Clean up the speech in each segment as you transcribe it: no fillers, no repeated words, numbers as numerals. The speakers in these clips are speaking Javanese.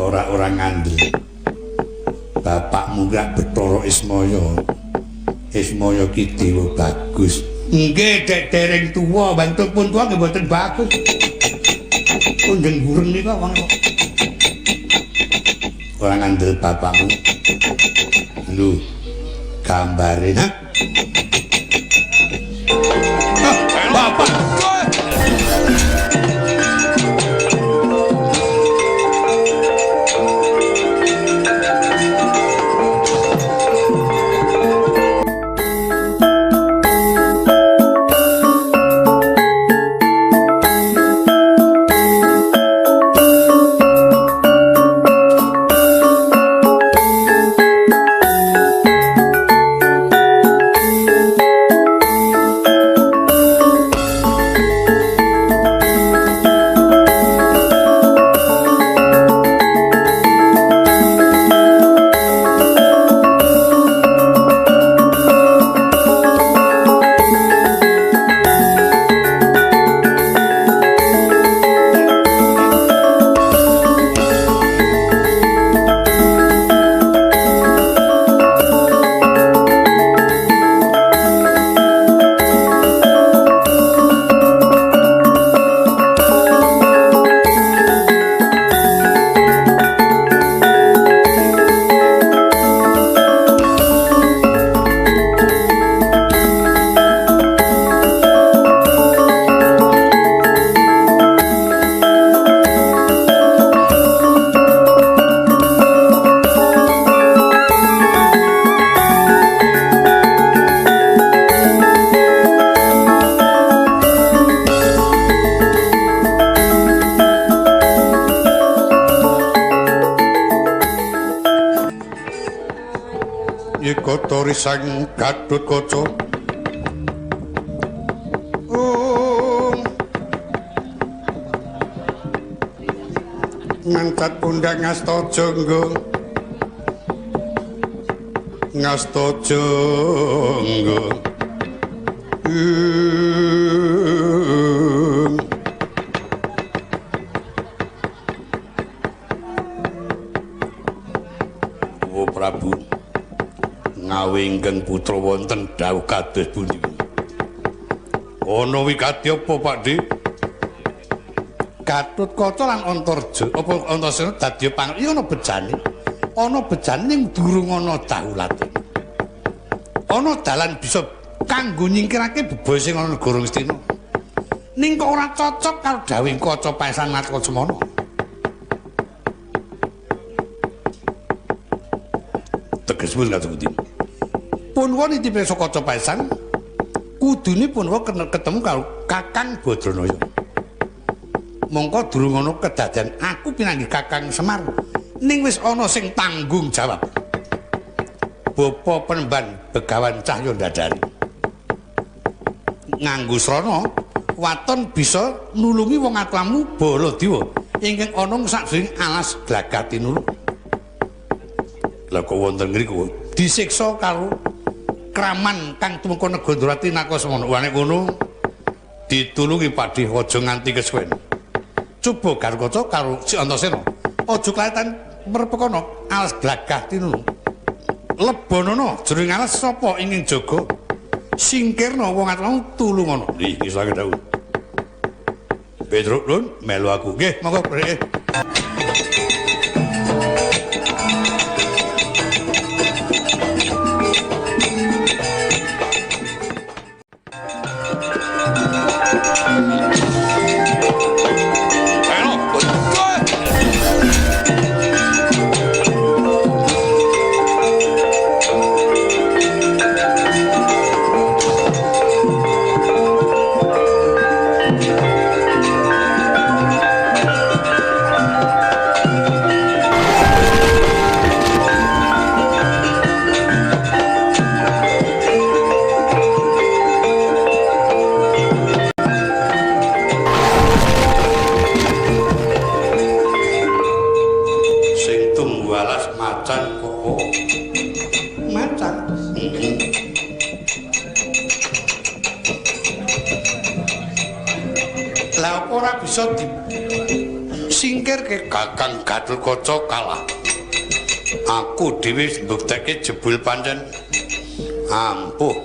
ora ngandel. Bapakmu gak Bathara Ismaya. Ismaya ki dewa bagus. Nggih, dek dereng tuwa, bantu pun tuwa nggih mboten bagus. Kondeng bureng nika wong kok. Ora ngandel bapakmu. Lho, gambare, ha? Bapak. Sang Gatotkaca ngangkat pundak Ngastajangga Oh Prabu ingkang putra wonten dawuh kados pundi? Ana wigati apa, Pakde? Gatotkaca lan Antarja apa Antasena dadi panglima ana bejane. Ana bejane ning durung ana dahulate. Ana dalan bisa kanggo nyingkirake bebaya sing ana negara Ngastina. Ning kok ora cocok karo dawuh Kaca Paesan Natkasemana. Tegesipun kados pundi? Punwa nitipe saka Kaca Paesan kudune Punwa ketemu karo Kakang Badranaya. Mongko durung ana kedadian aku pinanggih Kakang Semar ning wis ana sing tanggung jawab. Bapa Penemban Begawan Cahya Dadari. Nganggo srana waton bisa nulungi wong atlamu Baladewa ingkang ana sajroning alas Glagatinulung. Lah kok wonten ngriku disiksa karo kraman kang tumeka Negandrawati Nakasemana. Wane ngono ditulungi Pakde aja nganti kesuwen. Coba Gatotkaca karo si Antasena aja kletan merpekana alas Glagatinulung. Lebonana jroning alas sapa ingkang jaga singkirna wong atlamu tulungana. Nggih saged dawuh. Petruk Lun melu aku. Nggih monggo Pak. singkirke Kakang Gatotkaca kalah. Aku dhewe mbuktekke jebul pancen ampuh.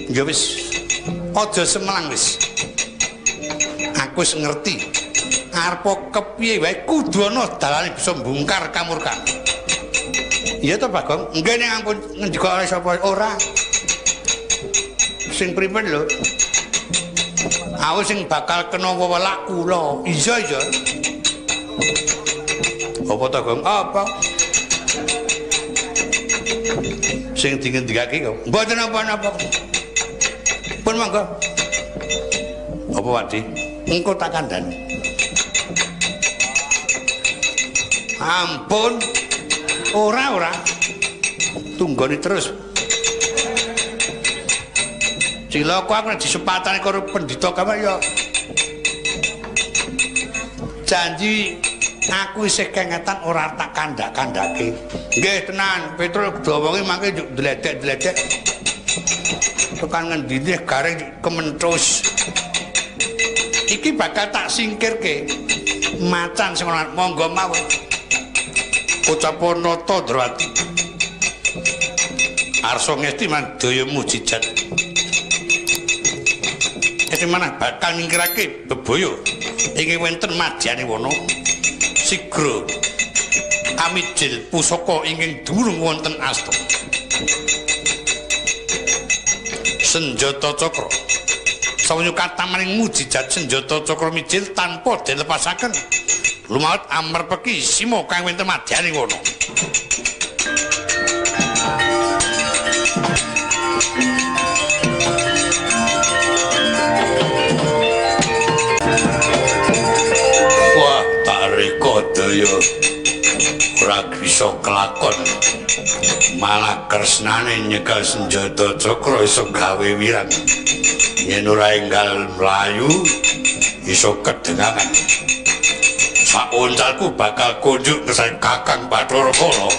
Ya wis, aja semelang wis. Aku wis ngerti. Arep kepiye wae kudu ana dalane bisa mbungkar kamurkan. Iya to, Bagong? Nggih ning ampun ngendika oleh sapa ora. Sing pripun lho? Aku sing bakal kena wewelak kula. Iya. Apa to, Gong? Apa? Sing dingendikake kok. Mboten apa-apa. Pun monggo. Apa Wadi? Engko tak kandhani. Ampun. Ora. Tunggoni terus. Cilaka aku nek disepatane karo pendhita kae ya. Janji aku isih kengetan ora tak kandak-kandake. Nggih tenan, Petruk dawange mangke njuk dledek-dledek. Tekan ngendi garing kementhus. Iki bakal tak singkirke. Macan sing ora monggo mawon. Ucapan nata Drawati. Arsa ngesti mandaya mujijat. Ati manah bakal nyingkirake bebaya ing wonten madyane wana. Sigra amijil pusaka ingkang durung wonten asta. Senjata cakra. Sawenya katamaning mujijat senjata cakra mijil tanpa dilepasaken. Lumaut amarpeki sima kang wonten madyane wana. Wah, tarika daya ora bisa kelakon. Malah kresnane nyekel senjata cakra iso gawe wirang. Yen ora enggal mlayu iso kedengakan. Sak ontalku bakal kunjuk kesan Kakang Bathara Kala.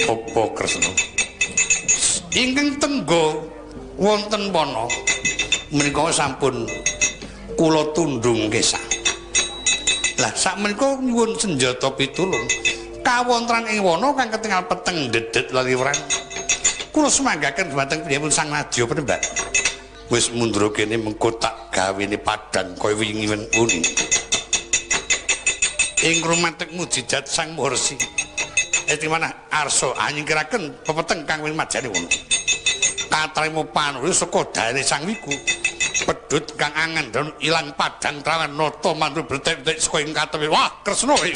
Apa Kresna ingkang tenggo wonten wana menika sampun kula tundhung kesah. Lah sakmenika nyuwun senjata pitulung kawontenan ing wana kang ketingal peteng dedet laliwrang. Kula semanggaken dhumateng priyipun Sang Nadya Penembat. Wis mundura kene mengko tak gawene padhang kaya wingi wengi. Ing rumatek mujijat Sang Mahorsi. Eti manah arsa anyingkiraken pepeteng kang wing majane wono. Katrimo panuri saka daene Sang Wiku. Pedhut kang angandhon ilang padhang trawan nata mandur bletek-bletek saka ing katepe. Wah, Kresna iki.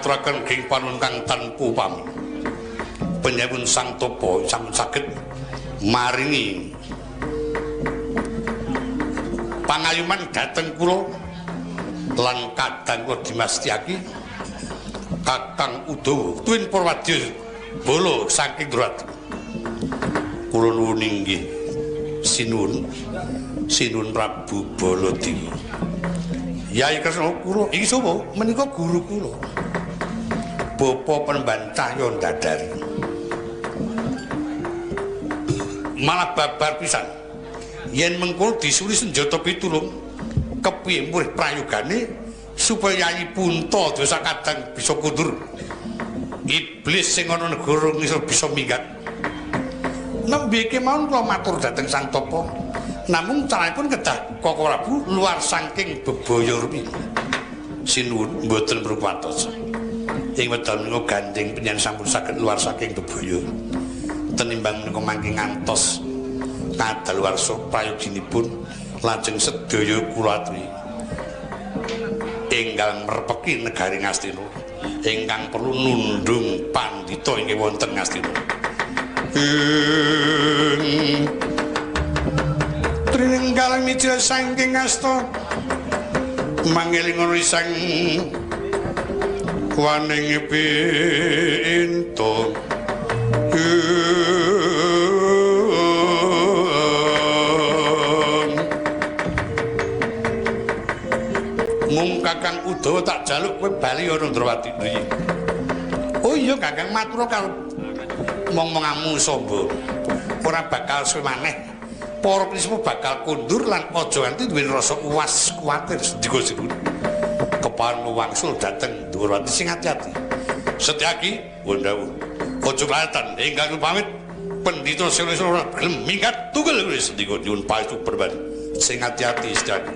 ngaturaken ing panuwun kang tanpa pamit. Penyuwun Sang Topa sampun saged maringi pangayuman dhateng kula lan kadang kula Dimas Tyaki Kakang Udawa tuwin Purwadya bala saking Drawati. Kula nuwun inggih Sinun Prabu Baladewa. Yai Kresna kula iki sapa? Menika guru kula. Bapa Pembantah Yondadari. Malah babar pisan. Yen mengko disuli senjata pitulung kepiye murih prayogane supaya Yai Punta dosa kadang bisa kundur. Iblis sing ana negara ngisor bisa minggat. Nembe kemawon kula matur dhateng Sang Tapa. Namung caranipun kedah Koko Prabu luar saking bebaya rupi. Sinuwun mboten prupatos. Ing wedal menika gandeng penyen sampun saged luar saking bebaya. Tenimbang menika mangke ngantos kadaluwarsa prayoginipun lajeng sedaya kula aturi enggal merpeki negari Ngastina ingkang perlu nundung pandhita inggih wonten Ngastina. Trinenggal mitra saking asta mangeling risang waning pinto mung Kakang Udawa tak jaluk kowe bali ana Ndrawati. Oh iya Kakang matur karo mong-mongamu samba. Ora bakal suwe maneh. Para prisma bakal kundur lan aja nganti duwe rasa uwas kuwatir sedika Sinuwun. Keparing wangsul dhateng Ndrawati sing ati-ati. Setyaki wondhawu. Aja kelatan enggal pamit Pendhita Sresna ora gelem minggat tunggal wis sedika nyuwun paestu berbadi. Sing ati-ati Setyaki.